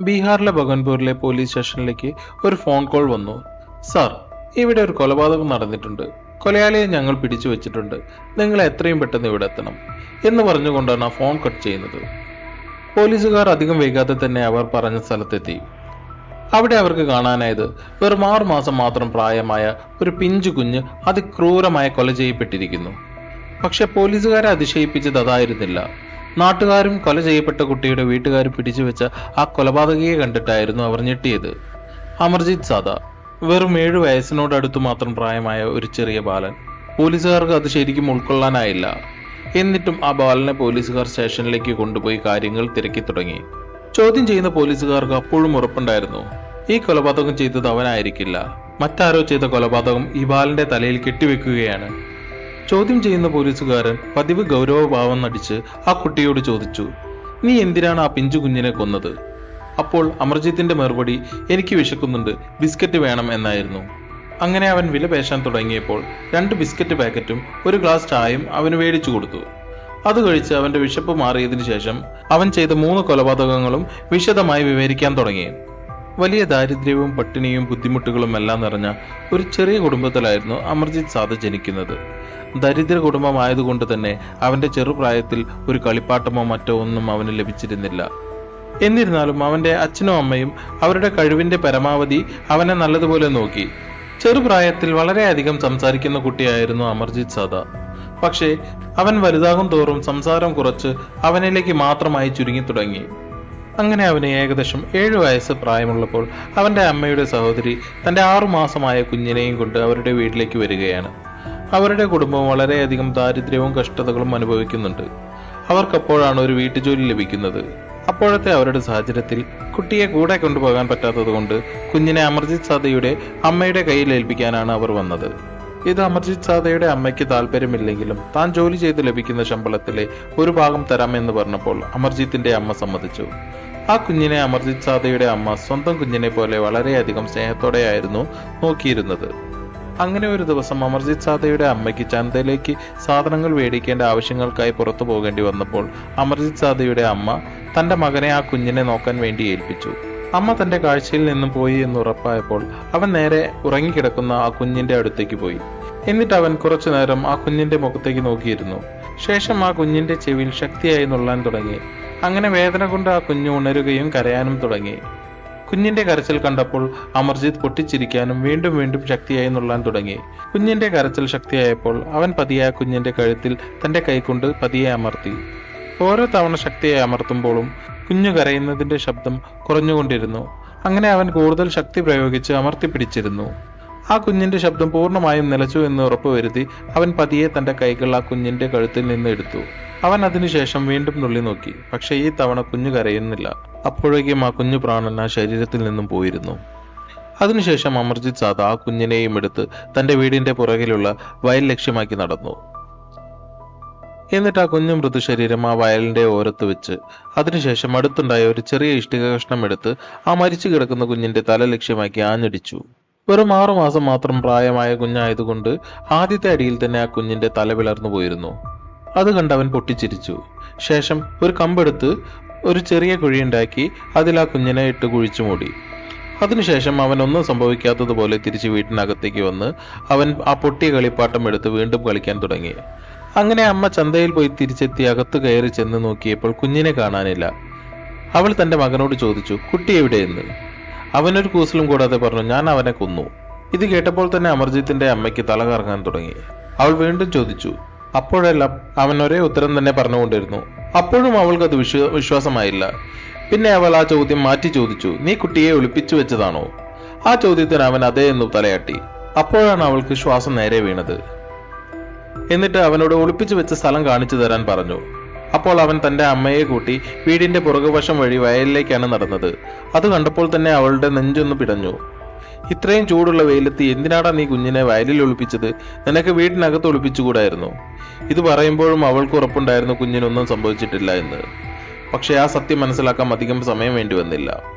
ബീഹാറിലെ ഭഗൻപൂരിലെ പോലീസ് സ്റ്റേഷനിലേക്ക് ഒരു ഫോൺ കോൾ വന്നു. സാർ, ഇവിടെ ഒരു കൊലപാതകം നടന്നിട്ടുണ്ട്. കൊലയാളിയെ ഞങ്ങൾ പിടിച്ചു വെച്ചിട്ടുണ്ട്. നിങ്ങൾ എത്രയും പെട്ടെന്ന് ഇവിടെ എത്തണം എന്ന് പറഞ്ഞുകൊണ്ടാണ് ആ ഫോൺ കട്ട് ചെയ്യുന്നത്. പോലീസുകാർ അധികം വൈകാതെ തന്നെ അവർ പറഞ്ഞ സ്ഥലത്തെത്തി. അവിടെ അവർക്ക് കാണാനായത് വെറും 6 മാസം മാത്രം പ്രായമായ ഒരു പിഞ്ചു കുഞ്ഞ് അതിക്രൂരമായ കൊല ചെയ്യപ്പെട്ടിരിക്കുന്നു. പക്ഷെ പോലീസുകാരെ അതിശയിപ്പിച്ചത് അതായിരുന്നില്ല. നാട്ടുകാരും കൊല ചെയ്യപ്പെട്ട കുട്ടിയുടെ വീട്ടുകാരും പിടിച്ചു വെച്ച ആ കൊലപാതകയെ കണ്ടിട്ടായിരുന്നു അവർ ഞെട്ടിയത്. അമർജിത് സാദ, വെറും 7 വയസ്സിനോടടുത്തു മാത്രം പ്രായമായ ഒരു ചെറിയ ബാലൻ. പോലീസുകാർക്ക് അത് ശരിക്കും ഉൾക്കൊള്ളാനായില്ല. എന്നിട്ടും ആ ബാലനെ പോലീസുകാർ സ്റ്റേഷനിലേക്ക് കൊണ്ടുപോയി കാര്യങ്ങൾ തിരക്കി തുടങ്ങി. ചോദ്യം ചെയ്യുന്ന പോലീസുകാർക്ക് അപ്പോഴും ഉറപ്പുണ്ടായിരുന്നു, ഈ കൊലപാതകം ചെയ്തത് അവനായിരിക്കില്ല, മറ്റാരോ ചെയ്ത കൊലപാതകം ഈ ബാലന്റെ തലയിൽ കെട്ടിവെക്കുകയാണ്. ചോദ്യം ചെയ്യുന്ന പോലീസുകാരൻ പതിവ് ഗൗരവഭാവം നടിച്ച് ആ കുട്ടിയോട് ചോദിച്ചു, നീ എന്തിനാണ് ആ പിഞ്ചു കുഞ്ഞിനെ കൊന്നത്? അപ്പോൾ അമർജിത്തിന്റെ മറുപടി, എനിക്ക് വിശക്കുന്നുണ്ട്, ബിസ്ക്കറ്റ് വേണം എന്നായിരുന്നു. അങ്ങനെ അവൻ വില പേശാൻ തുടങ്ങിയപ്പോൾ 2 ബിസ്ക്കറ്റ് പാക്കറ്റും ഒരു ഗ്ലാസ് ചായയും അവന് മേടിച്ചു കൊടുത്തു. അത് കഴിച്ച് അവന്റെ വിശപ്പ് മാറിയതിനു ശേഷം അവൻ ചെയ്ത 3 കൊലപാതകങ്ങളും വിശദമായി വിവരിക്കാൻ തുടങ്ങി. വലിയ ദാരിദ്ര്യവും പട്ടിണിയും ബുദ്ധിമുട്ടുകളും എല്ലാം നിറഞ്ഞ ഒരു ചെറിയ കുടുംബത്തിലായിരുന്നു അമർജിത് സാദ ജനിക്കുന്നത്. ദരിദ്ര കുടുംബമായതുകൊണ്ട് തന്നെ അവന്റെ ചെറുപ്രായത്തിൽ ഒരു കളിപ്പാട്ടമോ മറ്റോ ഒന്നും അവന് ലഭിച്ചിരുന്നില്ല. എന്നിരുന്നാലും അവന്റെ അച്ഛനും അമ്മയും അവരുടെ കഴിവിന്റെ പരമാവധി അവനെ നല്ലതുപോലെ നോക്കി. ചെറുപ്രായത്തിൽ വളരെയധികം സംസാരിക്കുന്ന കുട്ടിയായിരുന്നു അമർജിത് സാദ. പക്ഷേ അവൻ വലുതാകും തോറും സംസാരം കുറച്ച് അവനിലേക്ക് മാത്രമായി ചുരുങ്ങി തുടങ്ങി. അങ്ങനെ അവന് ഏകദേശം 7 വയസ്സ് പ്രായമുള്ളപ്പോൾ അവന്റെ അമ്മയുടെ സഹോദരി തന്റെ 6 മാസമായ കുഞ്ഞിനെയും കൊണ്ട് അവരുടെ വീട്ടിലേക്ക് വരികയാണ്. അവരുടെ കുടുംബം വളരെയധികം ദാരിദ്ര്യവും കഷ്ടതകളും അനുഭവിക്കുന്നുണ്ട്. അവർക്കപ്പോഴാണ് ഒരു വീട്ടുജോലി ലഭിക്കുന്നത്. അപ്പോഴത്തെ അവരുടെ സാഹചര്യത്തിൽ കുട്ടിയെ കൂടെ കൊണ്ടുപോകാൻ പറ്റാത്തത് കൊണ്ട് കുഞ്ഞിനെ അമർജിത് സാദയുടെ അമ്മയുടെ കയ്യിൽ ഏൽപ്പിക്കാനാണ് അവർ വന്നത്. ഇത് അമർജിത് സാദയുടെ അമ്മയ്ക്ക് താല്പര്യമില്ലെങ്കിലും താൻ ജോലി ചെയ്ത് ലഭിക്കുന്ന ശമ്പളത്തിലെ ഒരു ഭാഗം തരാമെന്ന് പറഞ്ഞപ്പോൾ അമർജിത്തിന്റെ അമ്മ സമ്മതിച്ചു. ആ കുഞ്ഞിനെ അമർജിത് സാദയുടെ അമ്മ സ്വന്തം കുഞ്ഞിനെ പോലെ വളരെയധികം സ്നേഹത്തോടെയായിരുന്നു നോക്കിയിരുന്നത്. അങ്ങനെ ഒരു ദിവസം അമർജിത് സാദയുടെ അമ്മയ്ക്ക് ചന്തയിലേക്ക് സാധനങ്ങൾ മേടിക്കേണ്ട ആവശ്യങ്ങൾക്കായി പുറത്തു പോകേണ്ടി വന്നപ്പോൾ അമർജിത് സാദയുടെ അമ്മ തന്റെ മകനെ ആ കുഞ്ഞിനെ നോക്കാൻ വേണ്ടി ഏൽപ്പിച്ചു. അമ്മ തന്റെ കാഴ്ചയിൽ നിന്നും പോയി എന്ന് ഉറപ്പായപ്പോൾ അവൻ നേരെ ഉറങ്ങിക്കിടക്കുന്ന ആ കുഞ്ഞിന്റെ അടുത്തേക്ക് പോയി. എന്നിട്ട് അവൻ കുറച്ചു നേരം ആ കുഞ്ഞിന്റെ മുഖത്തേക്ക് നോക്കിയിരുന്നു. ശേഷം ആ കുഞ്ഞിന്റെ ചെവിയിൽ ശക്തിയായി നുള്ളാൻ തുടങ്ങി. അങ്ങനെ വേദന കൊണ്ട് ആ കുഞ്ഞ് ഉണരുകയും കരയാനും തുടങ്ങി. കുഞ്ഞിന്റെ കരച്ചിൽ കണ്ടപ്പോൾ അമർജിത് പൊട്ടിച്ചിരിക്കാനും വീണ്ടും വീണ്ടും ശക്തിയായി നുള്ളാൻ തുടങ്ങി. കുഞ്ഞിന്റെ കരച്ചിൽ ശക്തിയായപ്പോൾ അവൻ പതിയെ ആ കുഞ്ഞിന്റെ കഴുത്തിൽ തന്റെ കൈകൊണ്ട് പതിയെ അമർത്തി. ഓരോ തവണ ശക്തിയായി അമർത്തുമ്പോഴും കുഞ്ഞു കരയുന്നതിന്റെ ശബ്ദം കുറഞ്ഞുകൊണ്ടിരുന്നു. അങ്ങനെ അവൻ കൂടുതൽ ശക്തി പ്രയോഗിച്ച് അമർത്തി പിടിച്ചിരുന്നു. ആ കുഞ്ഞിന്റെ ശബ്ദം പൂർണ്ണമായും നിലച്ചു എന്ന് ഉറപ്പുവരുത്തി അവൻ പതിയെ തന്റെ കൈകൾ ആ കുഞ്ഞിന്റെ കഴുത്തിൽ നിന്ന് എടുത്തു. അവൻ അതിനുശേഷം വീണ്ടും നുള്ളി നോക്കി. പക്ഷെ ഈ തവണ കുഞ്ഞു കരയുന്നില്ല. അപ്പോഴേക്കും ആ കുഞ്ഞു പ്രാണൻ ആ ശരീരത്തിൽ നിന്നും പോയിരുന്നു. അതിനുശേഷം അമർജിത് സാദ ആ കുഞ്ഞിനെയും എടുത്ത് തന്റെ വീടിന്റെ പുറകിലുള്ള വയൽ ലക്ഷ്യമാക്കി നടന്നു. എന്നിട്ട് ആ കുഞ്ഞു മൃദുശരീരം ആ വയലിന്റെ ഓരത്ത് വെച്ച് അതിനുശേഷം അടുത്തുണ്ടായ ഒരു ചെറിയ ഇഷ്ടിക കഷ്ണം എടുത്ത് ആ മരിച്ചു കിടക്കുന്ന കുഞ്ഞിന്റെ തല ലക്ഷ്യമാക്കി ആഞ്ഞടിച്ചു. വെറും 6 മാസം മാത്രം പ്രായമായ കുഞ്ഞായതുകൊണ്ട് ആദ്യത്തെ അടിയിൽ തന്നെ ആ കുഞ്ഞിന്റെ തല വിളർന്നു പോയിരുന്നു. അത് കണ്ട് അവൻ പൊട്ടിച്ചിരിച്ചു. ശേഷം ഒരു കമ്പെടുത്ത് ഒരു ചെറിയ കുഴിയുണ്ടാക്കി അതിൽ ആ കുഞ്ഞിനെ ഇട്ട് കുഴിച്ചു മൂടി. അതിനുശേഷം അവൻ ഒന്നും സംഭവിക്കാത്തതുപോലെ തിരിച്ച് വീട്ടിനകത്തേക്ക് വന്ന് അവൻ ആ പൊട്ടിയ കളിപ്പാട്ടം എടുത്ത് വീണ്ടും കളിക്കാൻ തുടങ്ങി. അങ്ങനെ അമ്മ ചന്തയിൽ പോയി തിരിച്ചെത്തി അകത്ത് കയറി ചെന്ന് നോക്കിയപ്പോൾ കുഞ്ഞിനെ കാണാനില്ല. അവൾ തന്റെ മകനോട് ചോദിച്ചു, കുട്ടി എവിടെയെന്ന്. അവനൊരു കൂസലും കൂടാതെ പറഞ്ഞു, ഞാൻ അവനെ കൊന്നു. ഇത് കേട്ടപ്പോൾ തന്നെ അമർജിത്തിന്റെ അമ്മയ്ക്ക് തല കറങ്ങാൻ തുടങ്ങി. അവൾ വീണ്ടും ചോദിച്ചു. അപ്പോഴെല്ലാം അവൻ ഒരേ ഉത്തരം തന്നെ പറഞ്ഞുകൊണ്ടിരുന്നു. അപ്പോഴും അവൾക്കത് വിശ്വാസമായില്ല. പിന്നെ അവൾ ആ ചോദ്യം മാറ്റി ചോദിച്ചു, നീ കുട്ടിയെ ഒളിപ്പിച്ചു വെച്ചതാണോ? ആ ചോദ്യത്തിന് അവൻ അതേ എന്ന് തലയാട്ടി. അപ്പോഴാണ് അവൾക്ക് ശ്വാസം നേരെ വീണത്. എന്നിട്ട് അവനോട് ഒളിപ്പിച്ചു വെച്ച സ്ഥലം കാണിച്ചു തരാൻ പറഞ്ഞു. അപ്പോൾ അവൻ തന്റെ അമ്മയെ കൂട്ടി വീടിന്റെ പുറകുവശം വഴി വയലിലേക്കാണ് നടന്നത്. അത് കണ്ടപ്പോൾ തന്നെ അവളുടെ നെഞ്ചൊന്ന് പിടഞ്ഞു. ഇത്രയും ചൂടുള്ള വെയിലത്ത് എന്തിനാടാ നീ കുഞ്ഞിനെ വയലിൽ ഒളിപ്പിച്ചത്? നിനക്ക് വീടിനകത്ത് ഒളിപ്പിച്ചുകൂടായിരുന്നു. ഇത് പറയുമ്പോഴും അവൾക്ക് ഉറപ്പുണ്ടായിരുന്നു കുഞ്ഞിനൊന്നും സംഭവിച്ചിട്ടില്ല എന്ന്. പക്ഷെ ആ സത്യം മനസ്സിലാക്കാൻ അധികം സമയം വേണ്ടി വന്നില്ല.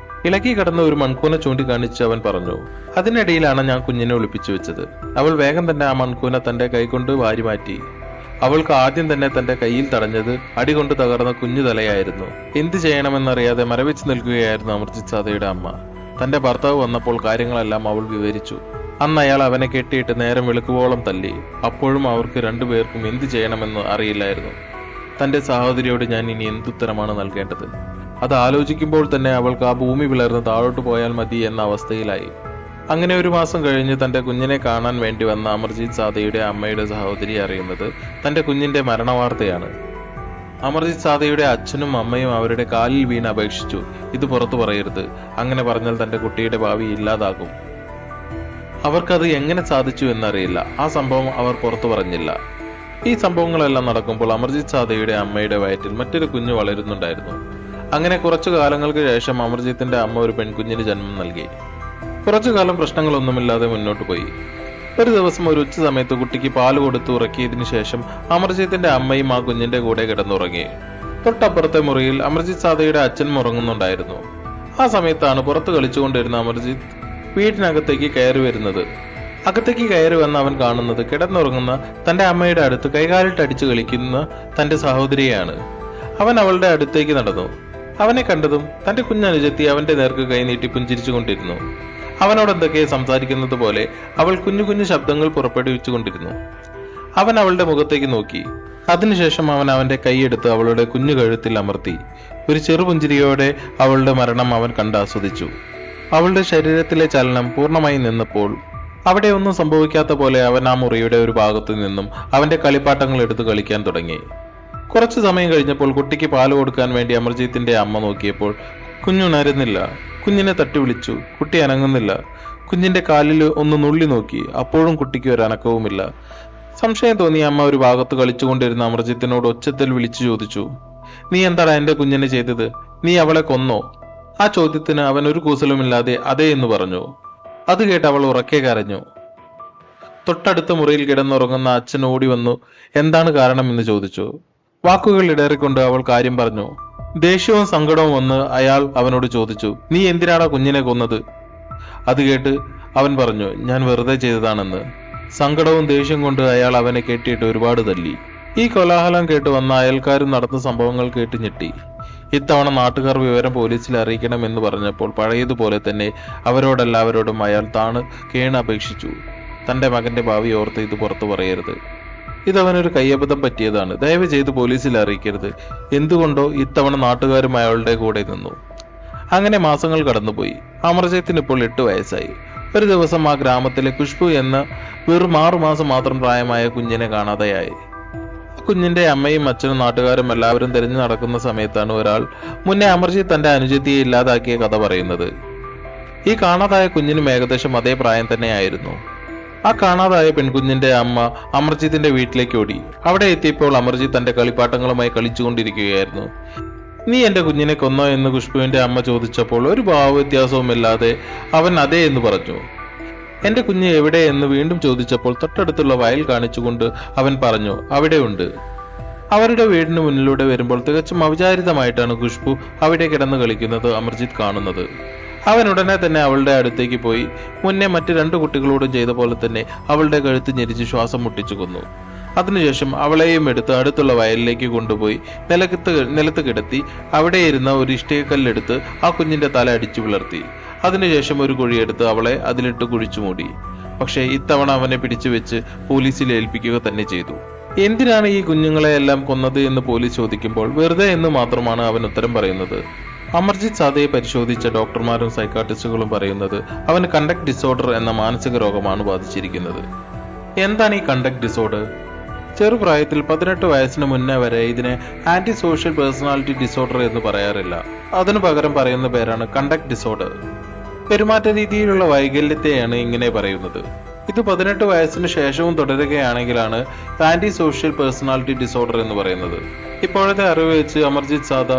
ഇളകി കടന്ന ഒരു മൺകൂന ചൂണ്ടിക്കാണിച്ച് അവൻ പറഞ്ഞു, അതിനിടയിലാണ് ഞാൻ കുഞ്ഞിനെ ഒളിപ്പിച്ചു വെച്ചത്. അവൾ വേഗം തന്നെ ആ മൺകൂന തന്റെ കൈകൊണ്ട് വാരി മാറ്റി. അവൾക്ക് ആദ്യം തന്നെ തന്റെ കയ്യിൽ തടഞ്ഞത് അടികൊണ്ട് തകർന്ന കുഞ്ഞു തലയായിരുന്നു. എന്ത് ചെയ്യണമെന്നറിയാതെ മരവിച്ചു നിൽക്കുകയായിരുന്നു അമർജിത് സാദയുടെ അമ്മ. തന്റെ ഭർത്താവ് വന്നപ്പോൾ കാര്യങ്ങളെല്ലാം അവൾ വിവരിച്ചു. അന്ന് അയാൾ അവനെ കെട്ടിയിട്ട് നേരം വെളുക്കുവോളം തല്ലി. അപ്പോഴും അവർക്ക് രണ്ടുപേർക്കും എന്ത് ചെയ്യണമെന്ന് അറിയില്ലായിരുന്നു. തന്റെ സഹോദരിയോട് ഞാൻ ഇനി എന്തുത്തരമാണ് നൽകേണ്ടത്? അത് ആലോചിക്കുമ്പോൾ തന്നെ അവൾക്ക് ആ ഭൂമി പിളർന്ന് താഴോട്ട് പോയാൽ മതി എന്ന അവസ്ഥയിലായി. അങ്ങനെ ഒരു മാസം കഴിഞ്ഞ് തന്റെ കുഞ്ഞിനെ കാണാൻ വേണ്ടി വന്ന അമർജിത് സാദയുടെ അമ്മയുടെ സഹോദരി അറിയുന്നത് തന്റെ കുഞ്ഞിന്റെ മരണവാർത്തയാണ്. അമർജിത് സാദയുടെ അച്ഛനും അമ്മയും അവരുടെ കാലിൽ വീണ് അപേക്ഷിച്ചു, ഇത് പുറത്തു പറയരുത്, അങ്ങനെ പറഞ്ഞാൽ തന്റെ കുട്ടിയുടെ ഭാവി ഇല്ലാതാകും. അവർക്കത് എങ്ങനെ സാധിച്ചു എന്നറിയില്ല. ആ സംഭവം അവർ പുറത്തു പറഞ്ഞില്ല. ഈ സംഭവങ്ങളെല്ലാം നടക്കുമ്പോൾ അമർജിത് സാദയുടെ അമ്മയുടെ വയറ്റിൽ മറ്റൊരു കുഞ്ഞ് വളരുന്നുണ്ടായിരുന്നു. അങ്ങനെ കുറച്ചു കാലങ്ങൾക്ക് ശേഷം അമർജിത്തിന്റെ അമ്മ ഒരു പെൺകുഞ്ഞിന് ജന്മം നൽകി. കുറച്ചു കാലം പ്രശ്നങ്ങളൊന്നുമില്ലാതെ മുന്നോട്ട് പോയി. ഒരു ദിവസം ഒരു ഉച്ച സമയത്ത് കുട്ടിക്ക് പാല് കൊടുത്ത് ഉറക്കിയതിനു ശേഷം അമർജിത്തിന്റെ അമ്മയും ആ കുഞ്ഞിന്റെ കൂടെ കിടന്നുറങ്ങി. തൊട്ടപ്പുറത്തെ മുറിയിൽ അമർജിത് സാദയുടെ അച്ഛൻ ഉറങ്ങുന്നുണ്ടായിരുന്നു. ആ സമയത്താണ് പുറത്ത് കളിച്ചുകൊണ്ടിരുന്ന അമർജിത്ത് വീട്ടിനകത്തേക്ക് കയറി വരുന്നത്. അകത്തേക്ക് കയറി വന്ന് അവൻ കാണുന്നത് കിടന്നുറങ്ങുന്ന തന്റെ അമ്മയുടെ അടുത്ത് കൈകാലിട്ട് അടിച്ചു കളിക്കുന്ന തന്റെ സഹോദരിയെയാണ്. അവൻ അവളുടെ അടുത്തേക്ക് നടന്നു. അവനെ കണ്ടതും തന്റെ കുഞ്ഞനുജത്തി അവന്റെ നേർക്ക് കൈ നീട്ടി പുഞ്ചിരിച്ചുകൊണ്ടിരുന്നു. അവനോട് എന്തൊക്കെയോ സംസാരിക്കുന്നത് പോലെ അവൾ കുഞ്ഞു കുഞ്ഞു ശബ്ദങ്ങൾ പുറപ്പെടുവിച്ചുകൊണ്ടിരുന്നു. അവൻ അവളുടെ മുഖത്തേക്ക് നോക്കി. അതിനുശേഷം അവൻ അവന്റെ കൈയെടുത്ത് അവളുടെ കുഞ്ഞു കഴുത്തിൽ അമർത്തി. ഒരു ചെറുപുഞ്ചിരിയോടെ അവളുടെ മരണം അവൻ കണ്ടാസ്വദിച്ചു. അവളുടെ ശരീരത്തിലെ ചലനം പൂർണ്ണമായി നിന്നപ്പോൾ അവിടെ ഒന്നും സംഭവിക്കാത്ത പോലെ അവൻ ആ മുറിയുടെ ഒരു ഭാഗത്തു നിന്നും അവന്റെ കളിപ്പാട്ടങ്ങൾ എടുത്ത് കളിക്കാൻ തുടങ്ങി. കുറച്ചു സമയം കഴിഞ്ഞപ്പോൾ കുട്ടിക്ക് പാല് കൊടുക്കാൻ വേണ്ടി അമർജിത്തിന്റെ അമ്മ നോക്കിയപ്പോൾ കുഞ്ഞുണരുന്നില്ല. കുഞ്ഞിനെ തട്ടി വിളിച്ചു. കുട്ടി അനങ്ങുന്നില്ല. കുഞ്ഞിന്റെ കാലിൽ ഒന്ന് നുള്ളി നോക്കി. അപ്പോഴും കുട്ടിക്ക് ഒരു അനക്കവുമില്ല. സംശയം തോന്നി അമ്മ ഒരു ഭാഗത്ത് കളിച്ചുകൊണ്ടിരുന്ന അമർജിത്തിനോട് ഒച്ചത്തിൽ വിളിച്ചു ചോദിച്ചു, നീ എന്താണ് എന്റെ കുഞ്ഞിനെ ചെയ്തത്? നീ അവളെ കൊന്നോ? ആ ചോദ്യത്തിന് അവൻ ഒരു കൂസലുമില്ലാതെ അതെ എന്ന് പറഞ്ഞു. അത് കേട്ട് അവൾ ഉറക്കെ കരഞ്ഞു. തൊട്ടടുത്ത മുറിയിൽ കിടന്നുറങ്ങുന്ന അച്ഛൻ ഓടി വന്നു എന്താണ് കാരണം എന്ന് ചോദിച്ചു. വാക്കുകൾ ഇടറിക്കൊണ്ട് അവൾ കാര്യം പറഞ്ഞു. ദേഷ്യവും സങ്കടവും വന്ന് അയാൾ അവനോട് ചോദിച്ചു, നീ എന്തിനാടാ കുഞ്ഞിനെ കൊന്നത്? അത് കേട്ട് അവൻ പറഞ്ഞു, ഞാൻ വെറുതെ ചെയ്തതാണെന്ന്. സങ്കടവും ദേഷ്യം കൊണ്ട് അയാൾ അവനെ കെട്ടിയിട്ട് ഒരുപാട് തല്ലി. ഈ കോലാഹലം കേട്ട് വന്ന അയൽക്കാരും നടന്ന സംഭവങ്ങൾ കേട്ട് ഞെട്ടി. ഇത്തവണ നാട്ടുകാർ വിവരം പോലീസിൽ അറിയിക്കണമെന്ന് പറഞ്ഞപ്പോൾ പഴയതുപോലെ തന്നെ അവരോടെല്ലാവരോടും അയാൾ താണ് കേണ് അപേക്ഷിച്ചു. തന്റെ മകന്റെ ഭാവി ഓർത്ത് ഇത് പുറത്തു പറയരുത്. ഇതവനൊരു കയ്യബദ്ധം പറ്റിയതാണ്. ദയവ് ചെയ്ത് പോലീസിൽ അറിയിക്കരുത്. എന്തുകൊണ്ടോ ഇത്തവണ നാട്ടുകാരും അയാളുടെ കൂടെ നിന്നു. അങ്ങനെ മാസങ്ങൾ കടന്നുപോയി. അമർജിത്തിന് ഇപ്പോൾ 8 വയസ്സായി. ഒരു ദിവസം ആ ഗ്രാമത്തിലെ ഖുഷ്ബു എന്ന വെറും 6 മാസം മാത്രം പ്രായമായ കുഞ്ഞിനെ കാണാതെയായി. കുഞ്ഞിന്റെ അമ്മയും അച്ഛനും നാട്ടുകാരും എല്ലാവരും തിരഞ്ഞു നടക്കുന്ന സമയത്താണ് ഒരാൾ മുന്നേ അമർജിത്ത് തന്റെ അനുജത്തിയെ ഇല്ലാതാക്കിയ കഥ പറയുന്നത്. ഈ കാണാതായ കുഞ്ഞിനും ഏകദേശം അതേ പ്രായം തന്നെയായിരുന്നു. ആ കാണാതായ പെൺകുഞ്ഞിന്റെ അമ്മ അമർജിത്തിന്റെ വീട്ടിലേക്ക് ഓടി. അവിടെ എത്തിയപ്പോൾ അമർജിത്ത് തന്റെ കളിപ്പാട്ടങ്ങളുമായി കളിച്ചുകൊണ്ടിരിക്കുകയായിരുന്നു. നീ എന്റെ കുഞ്ഞിനെ കൊന്നോ എന്ന് ഖുഷ്ബുവിന്റെ അമ്മ ചോദിച്ചപ്പോൾ ഒരു ഭാവവ്യത്യാസവുമില്ലാതെ അവൻ അതെ എന്ന് പറഞ്ഞു. എന്റെ കുഞ്ഞ് എവിടെ എന്ന് വീണ്ടും ചോദിച്ചപ്പോൾ തൊട്ടടുത്തുള്ള വയൽ കാണിച്ചുകൊണ്ട് അവൻ പറഞ്ഞു, അവിടെ ഉണ്ട്. അവരുടെ വീടിന് മുന്നിലൂടെ വരുമ്പോൾ തികച്ചും അവിചാരിതമായിട്ടാണ് ഖുഷ്ബു അവിടെ കിടന്ന് കളിക്കുന്നത് അമർജിത്ത് കാണുന്നത്. അവൻ ഉടനെ തന്നെ അവളുടെ അടുത്തേക്ക് പോയി മുന്നേ മറ്റ് 2 കുട്ടികളോടും ചെയ്ത പോലെ തന്നെ അവളുടെ കഴുത്ത് ഞെരിച്ച് മുട്ടിച്ചു കൊന്നു. അതിനുശേഷം അവളെയും എടുത്ത് അടുത്തുള്ള വയലിലേക്ക് കൊണ്ടുപോയി നിലത്ത് കിടത്തി അവിടെ ഇരുന്ന ഒരു ഇഷ്ടികക്കല്ലെടുത്ത് ആ കുഞ്ഞിന്റെ തല അടിച്ചു പിളർത്തി. അതിനുശേഷം ഒരു കുഴിയെടുത്ത് അവളെ അതിലിട്ട് കുഴിച്ചു മൂടി. പക്ഷേ ഇത്തവണ അവനെ പിടിച്ചു വെച്ച് പോലീസിൽ ഏൽപ്പിക്കുക തന്നെ ചെയ്തു. എന്തിനാണ് ഈ കുഞ്ഞുങ്ങളെ എല്ലാം കൊന്നത് എന്ന് പോലീസ് ചോദിക്കുമ്പോൾ വെറുതെ എന്ന് മാത്രമാണ് അവൻ ഉത്തരം പറയുന്നത്. അമർജിത്ത് സാദയെ പരിശോധിച്ച ഡോക്ടർമാരും സൈക്കാട്രിസ്റ്റുകളും പറയുന്നത് അവന് കണ്ടക്ട് ഡിസോർഡർ എന്ന മാനസിക രോഗമാണ് ബാധിച്ചിരിക്കുന്നത്. എന്താണ് ഈ കണ്ടക്ട് ഡിസോർഡർ? ചെറുപ്രായത്തിൽ 18 വയസ്സിന് മുന്നേ വരെ ഇതിനെ ആന്റി സോഷ്യൽ പേഴ്സണാലിറ്റി ഡിസോർഡർ എന്ന് പറയാറില്ല. അതിനു പകരം പറയുന്ന പേരാണ് കണ്ടക്ട് ഡിസോർഡർ. പെരുമാറ്റ രീതിയിലുള്ള വൈകല്യത്തെയാണ് ഇങ്ങനെ പറയുന്നത്. ഇത് 18 വയസ്സിന് ശേഷവും തുടരുകയാണെങ്കിലാണ് ആന്റി സോഷ്യൽ പേഴ്സണാലിറ്റി ഡിസോർഡർ എന്ന് പറയുന്നത്. ഇപ്പോഴത്തെ അറിവ് വെച്ച് അമർജിത്ത് സാദ